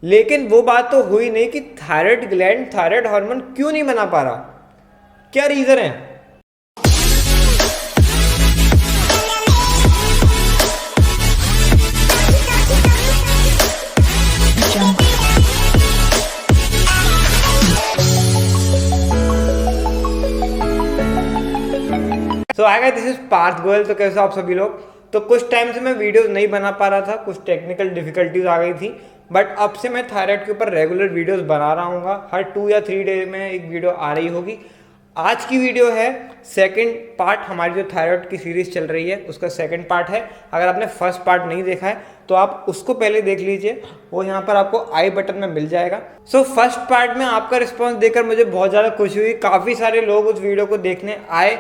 लेकिन वो बात तो हुई नहीं कि थायराइड ग्लैंड थायराइड हार्मोन क्यों नहीं बना पा रहा, क्या रीजन है। सो आएगा, दिस इज पार्थ गोयल। तो कैसे आप सभी लोग। तो कुछ टाइम से मैं वीडियोस नहीं बना पा रहा था, कुछ टेक्निकल डिफिकल्टीज आ गई थी, बट अब से मैं थायराइड के ऊपर रेगुलर वीडियोस बना रहा हूँ। हर 2 या 3 डे में एक वीडियो आ रही होगी। आज की वीडियो है सेकंड पार्ट, हमारी जो थायराइड की सीरीज चल रही है उसका सेकंड पार्ट है। अगर आपने फर्स्ट पार्ट नहीं देखा है तो आप उसको पहले देख लीजिए, वो यहाँ पर आपको आई बटन में मिल जाएगा। सो फर्स्ट पार्ट में आपका रिस्पॉन्स देखकर मुझे बहुत ज़्यादा खुशी हुई। काफ़ी सारे लोग उस वीडियो को देखने आए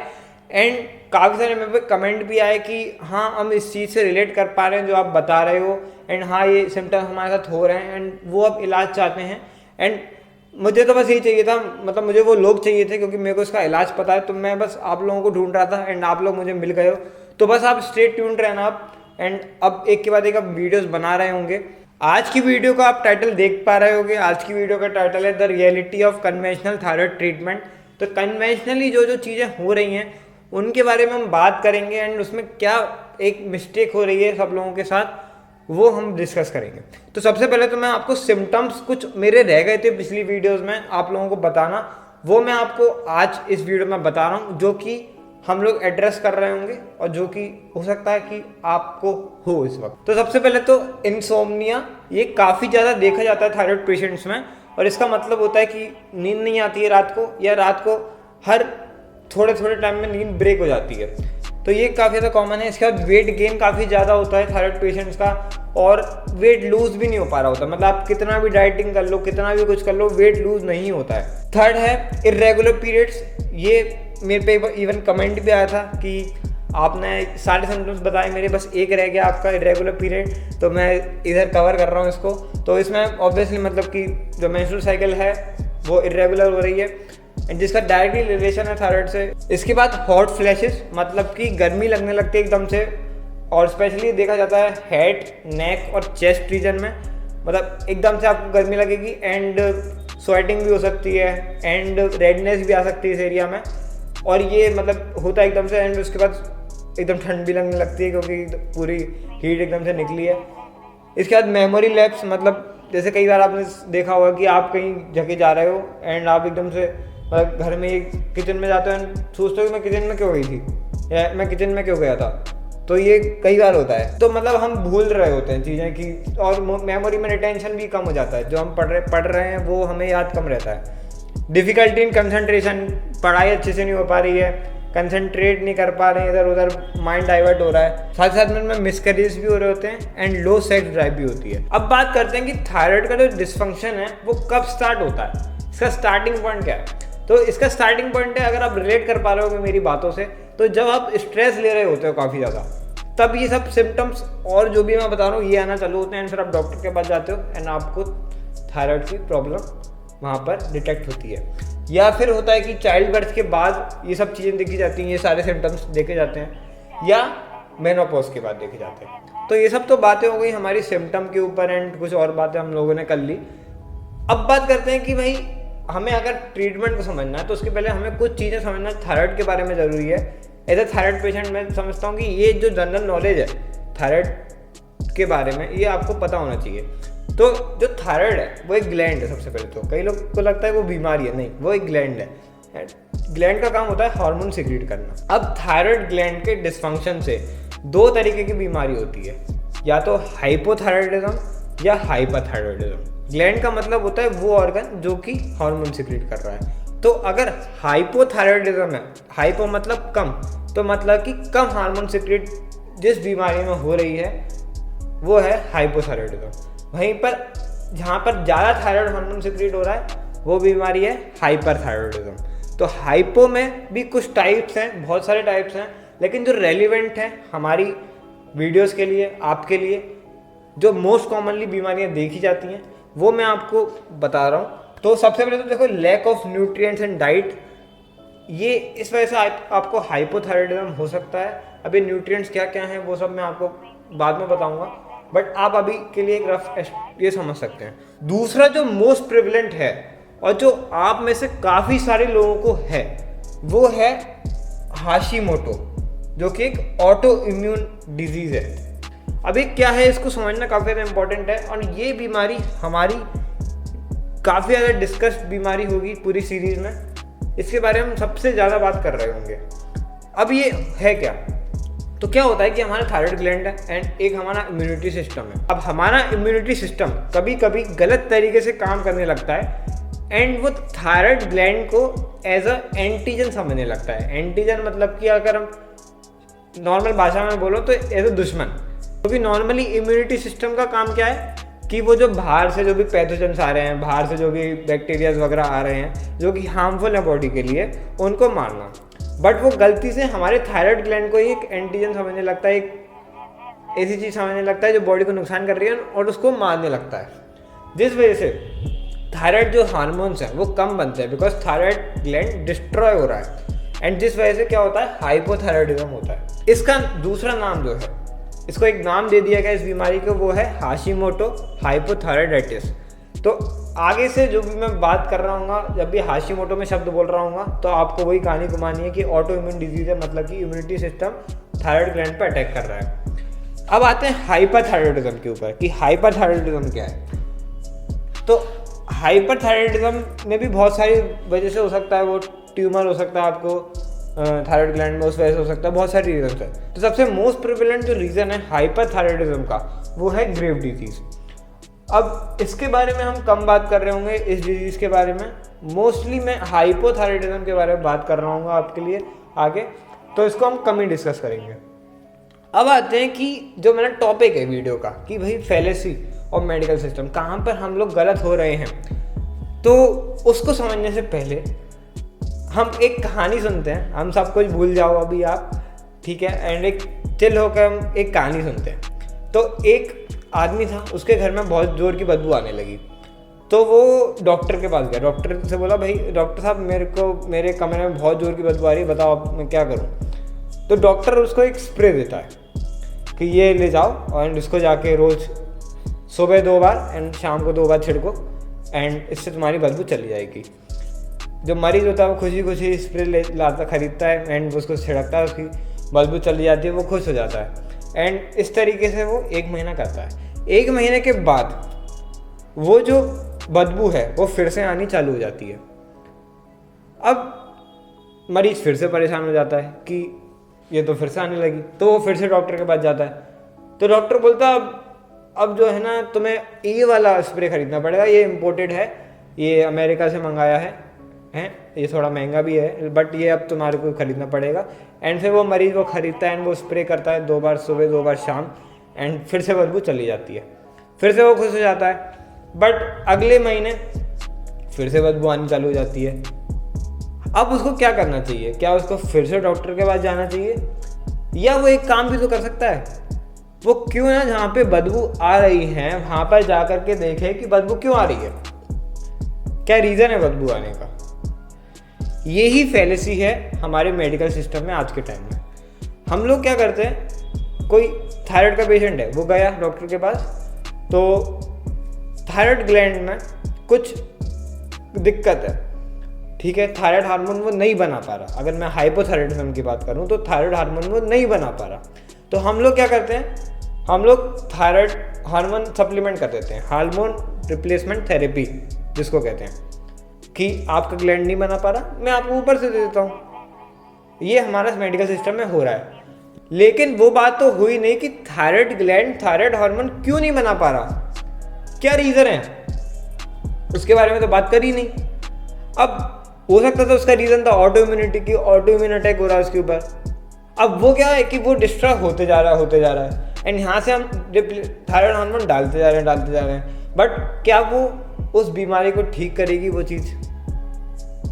एंड काफ़ी सारे मेरे पे कमेंट भी आए कि हाँ हम इस चीज़ से रिलेट कर पा रहे हैं जो आप बता रहे हो, एंड हाँ ये सिम्टम्स हमारे साथ हो रहे हैं एंड वो अब इलाज चाहते हैं। एंड मुझे तो बस यही चाहिए था, मतलब मुझे वो लोग चाहिए थे क्योंकि मेरे को इसका इलाज पता है। तो मैं बस आप लोगों को ढूंढ रहा था एंड आप लोग मुझे मिल गए हो। तो बस आप स्टे ट्यून्ड रहना आप, एंड अब एक के बाद एक आप वीडियोस बना रहे होंगे। आज की वीडियो का आप टाइटल देख पा रहे होंगे। आज की वीडियो का टाइटल है the reality of conventional thyroid treatment. तो कन्वेंशनली जो जो चीज़ें हो रही हैं उनके बारे में हम बात करेंगे एंड उसमें क्या एक मिस्टेक हो रही है सब लोगों के साथ, वो हम डिस्कस करेंगे। तो सबसे पहले तो मैं आपको सिम्टम्स कुछ मेरे रह गए थे पिछली वीडियोस में आप लोगों को बताना, वो मैं आपको आज इस वीडियो में बता रहा हूँ, जो कि हम लोग एड्रेस कर रहे होंगे और जो कि हो सकता है कि आपको हो इस वक्त। तो सबसे पहले तो इंसोम्निया, ये काफ़ी ज़्यादा देखा जाता है थायराइड पेशेंट्स में, और इसका मतलब होता है कि नींद नहीं आती है रात को, या रात को हर थोड़े थोड़े टाइम में नींद ब्रेक हो जाती है। तो ये काफ़ी ज़्यादा कॉमन है। इसके बाद वेट गेन काफ़ी ज़्यादा होता है थायराइड पेशेंट्स का, और वेट लूज भी नहीं हो पा रहा होता। मतलब आप कितना भी डाइटिंग कर लो, कितना भी कुछ कर लो, वेट लूज नहीं होता है। थर्ड है इरेगुलर पीरियड्स। ये मेरे पे इवन कमेंट भी आया था कि आपने सारे सिम्टम्स बताए, मेरे बस एक रह गया आपका इरेगुलर पीरियड, तो मैं इधर कवर कर रहा हूँ इसको। तो इसमें ऑब्वियसली मतलब कि जो मेंस्ट्रुअल साइकिल है वो इरेगुलर हो रही है, जिसका डायरेक्टली रिलेशन है थायराइड से। इसके बाद हॉट फ्लैशेस, मतलब कि गर्मी लगने लगती है एकदम से, और स्पेशली देखा जाता है हेड, नेक और चेस्ट रीजन में। मतलब एकदम से आपको गर्मी लगेगी एंड स्वेटिंग भी हो सकती है एंड रेडनेस भी आ सकती है इस एरिया में, और ये मतलब होता है एकदम से। एंड उसके बाद एकदम ठंड भी लगने लगती है क्योंकि पूरी हीट एकदम से निकली है। इसके बाद मेमोरी लैप्स, मतलब जैसे कई बार आपने देखा होगा कि आप कहीं जगह जा रहे हो एंड आप एकदम से मतलब घर में किचन में जाते हो एंड सोचते हो कि मैं किचन में क्यों गई थी या मैं किचन में क्यों गया था। तो ये कई बार होता है। तो मतलब हम भूल रहे होते हैं चीज़ें की, और मेमोरी में रिटेंशन भी कम हो जाता है। जो हम पढ़ रहे हैं वो हमें याद कम रहता है। डिफ़िकल्टी इन कंसंट्रेशन, पढ़ाई अच्छे से नहीं हो पा रही है, कंसंट्रेट नहीं कर पा रहे हैं, इधर उधर माइंड डाइवर्ट हो रहा है, साथ साथ में मिसकैरेज भी हो रहे होते हैं एंड लो सेक्स ड्राइव भी होती है। अब बात करते हैं कि थायराइड का जो डिसफंक्शन है वो कब स्टार्ट होता है, इसका स्टार्टिंग पॉइंट क्या है। तो इसका स्टार्टिंग पॉइंट है, अगर आप रिलेट कर पा रहे हो मेरी बातों से, तो जब आप स्ट्रेस ले रहे होते हो काफ़ी ज़्यादा, तब ये सब सिम्टम्स और जो भी मैं बता रहा हूँ ये आना चालू होते हैं एंड फिर आप डॉक्टर के पास जाते हो एंड आपको थायराइड की प्रॉब्लम वहाँ पर डिटेक्ट होती है। या फिर होता है कि चाइल्ड बर्थ के बाद ये सब चीज़ें देखी जाती हैं, ये सारे सिम्टम्स देखे जाते हैं, या मेनोपॉज के बाद देखे जाते हैं। तो ये सब तो बातें हो गई हमारी सिम्टम के ऊपर एंड कुछ और बातें हम लोगों ने कर ली। अब बात करते हैं कि भाई हमें अगर ट्रीटमेंट को समझना है तो उसके पहले हमें कुछ चीज़ें समझना थायराइड के बारे में ज़रूरी है। एज ए थायराइड पेशेंट मैं समझता हूँ कि ये जो जनरल नॉलेज है थायराइड के बारे में ये आपको पता होना चाहिए। तो जो थायराइड है वो एक ग्लैंड है। सबसे पहले तो कई लोग को लगता है वो बीमारी है, नहीं, वो एक ग्लैंड है। ग्लैंड का काम होता है हार्मोन सीक्रेट करना। अब थायराइड ग्लैंड के डिसफंक्शन से 2 तरीके की बीमारी होती है, या तो हाइपोथायराइडिज्म या हाइपरथायराइडिज्म। ग्लैंड का मतलब होता है वो ऑर्गन जो कि हार्मोन सीक्रेट कर रहा है। तो अगर हाइपोथायराइडिज्म है, हाइपो मतलब कम, तो मतलब कि कम हार्मोन सीक्रेट जिस बीमारी में हो रही है वो है हाइपोथायराइडिज्म। वहीं पर जहाँ पर ज़्यादा थायराइड हार्मोन सीक्रेट हो रहा है वो बीमारी है हाइपरथायराइडिज्म। तो हाइपो में भी कुछ टाइप्स हैं, बहुत सारे टाइप्स हैं, लेकिन जो रेलिवेंट है हमारी वीडियोस के लिए, आपके लिए, जो मोस्ट कॉमनली बीमारियां देखी जाती हैं वो मैं आपको बता रहा हूँ। तो सबसे पहले तो देखो, lack of nutrients and diet, ये इस वजह से आपको हाइपोथायराइडिज्म हो सकता है। अब ये न्यूट्रिएंट्स क्या क्या हैं वो सब मैं आपको बाद में बताऊंगा। बट आप अभी के लिए एक रफ ये समझ सकते हैं। दूसरा जो मोस्ट प्रिवलेंट है और जो आप में से काफ़ी सारे लोगों को है, वो है हाशिमोटो, जो कि एक ऑटो इम्यून डिजीज़ है। अभी क्या है, इसको समझना काफ़ी ज़्यादा इंपॉर्टेंट है और ये बीमारी हमारी काफ़ी ज़्यादा डिस्कस्ड बीमारी होगी पूरी सीरीज़ में। इसके बारे में हम सबसे ज़्यादा बात कर रहे होंगे। अब ये है क्या, तो क्या होता है कि हमारा थायराइड ग्लैंड है एंड एक हमारा इम्यूनिटी सिस्टम है। अब हमारा इम्यूनिटी सिस्टम कभी कभी गलत तरीके से काम करने लगता है एंड वो थायराइड ग्लैंड को एज अ एंटीजन समझने लगता है। एंटीजन मतलब कि अगर हम नॉर्मल भाषा में बोलो तो एज अ दुश्मन। क्योंकि नॉर्मली इम्यूनिटी सिस्टम का काम क्या है कि वो जो बाहर से जो भी पैथोजेंस आ रहे हैं, बाहर से जो भी बैक्टीरियाज वगैरह आ रहे हैं जो कि हार्मफुल है बॉडी के लिए, उनको मारना। बट वो गलती से हमारे थायराइड ग्लैंड को एक एंटीजन समझने लगता है, एक ऐसी चीज़ समझने लगता है जो बॉडी को नुकसान कर रही है और उसको मारने लगता है। जिस वजह से थायराइड जो हार्मोन्स हैं वो कम बनते हैं, बिकॉज थायराइड ग्लैंड डिस्ट्रॉय हो रहा है एंड जिस वजह से क्या होता है, हाइपोथायराइडिज्म होता है। इसका दूसरा नाम जो है, इसको एक नाम दे दिया गया इस बीमारी को, वो है हाशिमोटो हाइपोथायराइडाइटिस। तो आगे से जो भी मैं बात कर रहा हूँ, जब भी हाशिमोटो में शब्द बोल रहा हूँ तो आपको वही कहानी घुमानी है कि ऑटो इम्यून डिजीज है, मतलब कि इम्यूनिटी सिस्टम थायराइड ग्लैंड पर अटैक कर रहा है। अब आते हैं हाइपरथायराइडिज्म के ऊपर कि हाइपरथायराइडिज्म क्या है। तो हाइपरथायराइडिज्म में भी बहुत सारी वजह से हो सकता है, वो ट्यूमर हो सकता है आपको थायराइड ग्लैंड में, उस वजह से हो सकता है, बहुत सारी रीजन है। तो सबसे मोस्ट प्रिवेलेंट जो रीज़न है हाइपरथायराइडिज्म का, वो है ग्रेव डिजीज़। अब इसके बारे में हम कम बात कर रहे होंगे, इस डिजीज़ के बारे में मोस्टली मैं हाइपोथायराइडिज्म के बारे में बात कर रहा हूँ आपके लिए आगे, तो इसको हम कम ही डिस्कस करेंगे। अब आते हैं कि जो मेरा टॉपिक है वीडियो का कि भाई फैलेसी और मेडिकल सिस्टम, कहाँ पर हम लोग गलत हो रहे हैं। तो उसको समझने से पहले हम एक कहानी सुनते हैं। हम सब कुछ भूल जाओ अभी आप, ठीक है, एंड एक चिल होकर हम एक कहानी सुनते हैं। तो एक आदमी था, उसके घर में बहुत ज़ोर की बदबू आने लगी। तो वो डॉक्टर के पास गया, डॉक्टर से बोला, भाई डॉक्टर साहब मेरे कमरे में बहुत ज़ोर की बदबू आ रही है, बताओ अब मैं क्या करूँ। तो डॉक्टर उसको एक स्प्रे देता है कि ये ले जाओ और इसको जाके रोज़ सुबह 2 बार एंड शाम को 2 बार छिड़को एंड इससे तुम्हारी बदबू चली जाएगी। जो मरीज होता है वो खुशी खुशी स्प्रे लाता खरीदता है एंड उसको छिड़कता है, उसकी बदबू चली जाती है, वो खुश हो जाता है। एंड इस तरीके से वो 1 महीना करता है। 1 महीने के बाद वो जो बदबू है वो फिर से आनी चालू हो जाती है। अब मरीज फिर से परेशान हो जाता है कि ये तो फिर से आने लगी, तो वो फिर से डॉक्टर के पास जाता है। तो डॉक्टर बोलता अब जो है ना, तुम्हें ये वाला स्प्रे खरीदना पड़ेगा, ये इम्पोर्टेड है, ये अमेरिका से मंगाया है, ये थोड़ा महंगा भी है, बट ये अब तुम्हारे को खरीदना पड़ेगा। एंड फिर वो मरीज वो खरीदता है एंड वो स्प्रे करता है 2 बार सुबह 2 बार शाम एंड फिर से बदबू चली जाती है, फिर से वो खुश हो जाता है। बट अगले महीने फिर से बदबू आनी चालू हो जाती है। अब उसको क्या करना चाहिए? क्या उसको फिर से डॉक्टर के पास जाना चाहिए, या वो एक काम भी तो कर सकता है, वो क्यों ना जहाँ पे बदबू आ रही है वहाँ पर जा कर के देखे कि बदबू क्यों आ रही है, क्या रीज़न है बदबू आने का। यही फैलेसी है हमारे मेडिकल सिस्टम में आज के टाइम में। हम लोग क्या करते हैं, कोई थायराइड का पेशेंट है, वो गया डॉक्टर के पास, तो थायराइड ग्लैंड में कुछ दिक्कत है, ठीक है, थायराइड हार्मोन वो नहीं बना पा रहा। अगर मैं हाइपोथायराइडिज्म की बात करूं तो थायराइड हार्मोन वो नहीं बना पा रहा। तो हम लोग क्या करते हैं, हम लोग थायराइड हार्मोन सप्लीमेंट कर देते हैं, हार्मोन रिप्लेसमेंट थेरेपी जिसको कहते हैं, कि आपका ग्लैंड नहीं बना पा रहा, मैं आपको ऊपर से दे देता हूँ। ये हमारा मेडिकल सिस्टम में हो रहा है। लेकिन वो बात तो हुई नहीं कि थायराइड ग्लैंड थायराइड हार्मोन क्यों नहीं बना पा रहा, क्या रीज़न है, उसके बारे में तो बात करी नहीं। अब हो सकता था उसका रीज़न था ऑटो इम्यूनिटी की, ऑटो इम्यून अटैक हो रहा है उसके ऊपर। अब वो क्या है कि वो डिस्ट्रॉय होते जा रहा है एंड यहाँ से हम थायराइड हार्मोन डालते जा रहे हैं। बट क्या वो उस बीमारी को ठीक करेगी वो चीज़?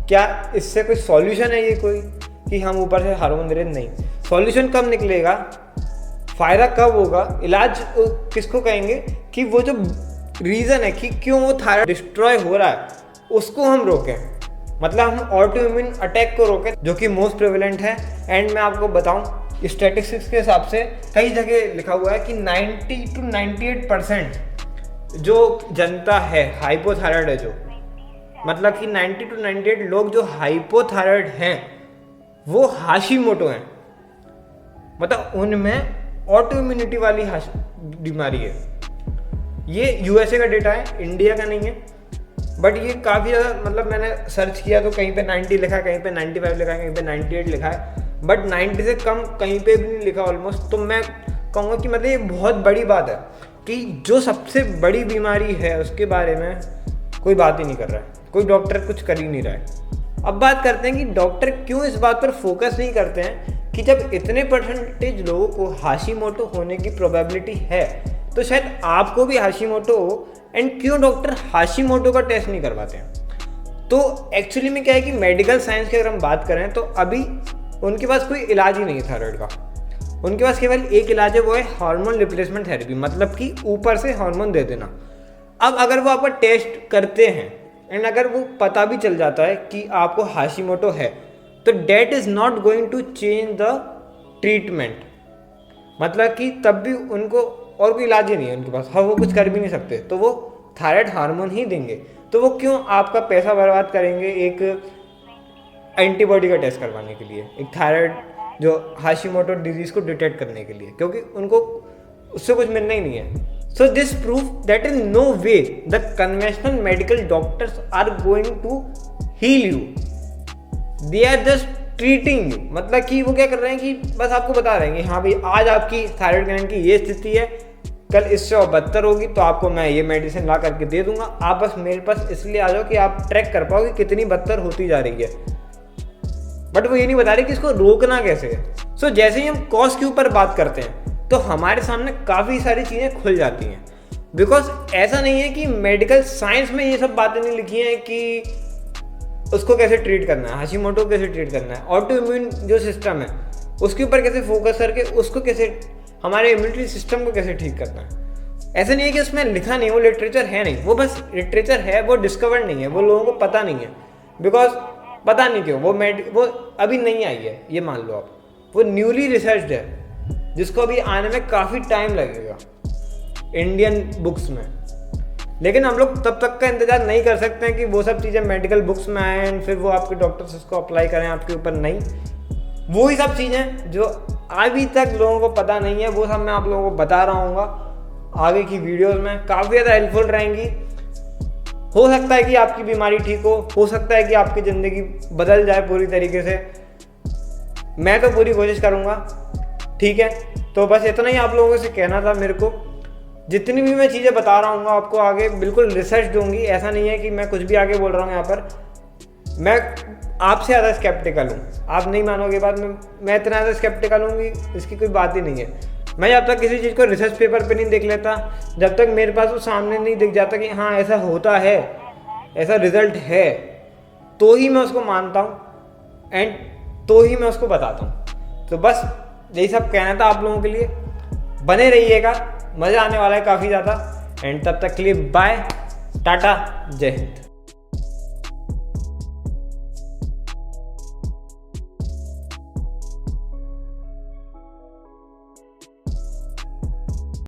क्या इससे कोई सॉल्यूशन है ये कोई कि हम ऊपर से हार्मोन दे रहे? नहीं। सॉल्यूशन कब निकलेगा, फ़ायदा कब होगा, इलाज किसको कहेंगे कि वो जो रीज़न है कि क्यों वो थायराइड डिस्ट्रॉय हो रहा है उसको हम रोकें, मतलब हम ऑटो इम्यून अटैक को रोकें जो कि मोस्ट प्रेवलेंट है। एंड मैं आपको बताऊं स्टैटिस्टिक्स के हिसाब से कई जगह लिखा हुआ है कि 90 to 98% जो जनता है हाइपोथायराइड है, जो मतलब कि 90 to 98 लोग जो हाइपोथायराइड हैं वो हाशिमोटो हैं, मतलब उनमें ऑटो इम्यूनिटी वाली बीमारी है। ये यूएसए का डेटा है, इंडिया का नहीं है, बट ये काफ़ी ज़्यादा, मतलब मैंने सर्च किया तो कहीं पे 90 लिखा है, कहीं पे 95 लिखा है, कहीं पे 98 लिखा है, बट 90 से कम कहीं पे भी नहीं लिखा ऑलमोस्ट। तो मैं कहूँगा कि मतलब ये बहुत बड़ी बात है कि जो सबसे बड़ी बीमारी है उसके बारे में कोई बात ही नहीं कर रहा है, कोई डॉक्टर कुछ कर ही नहीं रहा है। अब बात करते हैं कि डॉक्टर क्यों इस बात पर फोकस नहीं करते हैं कि जब इतने परसेंटेज लोगों को हाशिमोटो होने की प्रोबेबिलिटी है तो शायद आपको भी हाशिमोटो हो, एंड क्यों डॉक्टर हाशिमोटो का टेस्ट नहीं करवाते हैं। तो एक्चुअली में क्या है कि मेडिकल साइंस की अगर हम बात करें तो अभी उनके पास कोई इलाज ही नहीं है थायराइड का। उनके पास केवल एक इलाज है, वो है हार्मोन रिप्लेसमेंट थेरेपी, मतलब कि ऊपर से हार्मोन दे देना। अब अगर वो आपका टेस्ट करते हैं एंड अगर वो पता भी चल जाता है कि आपको हाशिमोटो है, तो that is not going to change the treatment, मतलब कि तब भी उनको और कोई इलाज ही नहीं है उनके पास, हाँ वो कुछ कर भी नहीं सकते, तो वो थायराइड हार्मोन ही देंगे। तो वो क्यों आपका पैसा बर्बाद करेंगे एक एंटीबॉडी का टेस्ट करवाने के लिए, एक थायराइड जो हाशिमोटो डिजीज़ को डिटेक्ट करने के लिए, क्योंकि उनको उससे कुछ मिलना ही नहीं है। So this proof that in no way the conventional medical doctors are going to heal you, they are just treating you. मतलब कि वो क्या कर रहे हैं कि बस आपको बता रहे हैं कि हाँ भाई आज आपकी थायराइड ग्लैंड की ये स्थिति है, कल इससे और बदतर होगी तो आपको मैं ये मेडिसिन ला करके दे दूंगा, आप बस मेरे पास इसलिए आ जाओ कि आप ट्रैक कर पाओ कि कितनी बदतर होती जा रही है। बट वो ये नहीं बता रहे कि इसको रोकना कैसे है। सो जैसे ही हम कॉज के ऊपर बात करते हैं तो हमारे सामने काफ़ी सारी चीज़ें खुल जाती हैं, बिकॉज ऐसा नहीं है कि मेडिकल साइंस में ये सब बातें नहीं लिखी हैं कि उसको कैसे ट्रीट करना है, हाशिमोटो कैसे ट्रीट करना है, ऑटो इम्यून जो सिस्टम है उसके ऊपर कैसे फोकस करके उसको कैसे, हमारे इम्यूनिटी सिस्टम को कैसे ठीक करना है। ऐसा नहीं है कि उसमें लिखा नहीं, वो लिटरेचर है नहीं, वो बस लिटरेचर है, वो डिस्कवर्ड नहीं है, वो लोगों को पता नहीं है, बिकॉज पता नहीं क्यों वो अभी नहीं आई है, ये मान लो आप, वो न्यूली रिसर्च्ड है जिसको अभी आने में काफ़ी टाइम लगेगा इंडियन बुक्स में। लेकिन हम लोग तब तक का इंतजार नहीं कर सकते हैं कि वो सब चीज़ें मेडिकल बुक्स में आए एंड फिर वो आपके डॉक्टर्स उसको अप्लाई करें आपके ऊपर, नहीं। वो ही सब चीज़ें जो अभी तक लोगों को पता नहीं है वो सब मैं आप लोगों को बता रहा हूँ आगे की वीडियोज़ में, काफ़ी ज़्यादा हेल्पफुल रहेंगी। हो सकता है कि आपकी बीमारी ठीक हो सकता है कि आपकी ज़िंदगी बदल जाए पूरी तरीके से, मैं तो पूरी कोशिश करूँगा, ठीक है। तो बस इतना ही आप लोगों से कहना था मेरे को। जितनी भी मैं चीज़ें बता रहा हूँ आपको आगे बिल्कुल रिसर्च दूंगी, ऐसा नहीं है कि मैं कुछ भी आगे बोल रहा हूँ यहाँ पर। मैं आपसे ज़्यादा स्केप्टिकल हूँ, आप नहीं मानोगे बात, मैं इतना ज़्यादा स्केप्टिकल हूँ कि इसकी कोई बात ही नहीं है। मैं जब तक किसी चीज़ को रिसर्च पेपर पे नहीं देख लेता, जब तक मेरे पास वो सामने नहीं दिख जाता कि हाँ ऐसा होता है, ऐसा रिजल्ट है, तो ही मैं उसको मानता हूँ एंड तो ही मैं उसको बताता हूँ। तो बस यही सब कहना था आप लोगों के लिए। बने रहिएगा, मज़ा आने वाला है काफ़ी ज़्यादा, एंड तब तक के लिए बाय, टाटा, जय हिंद।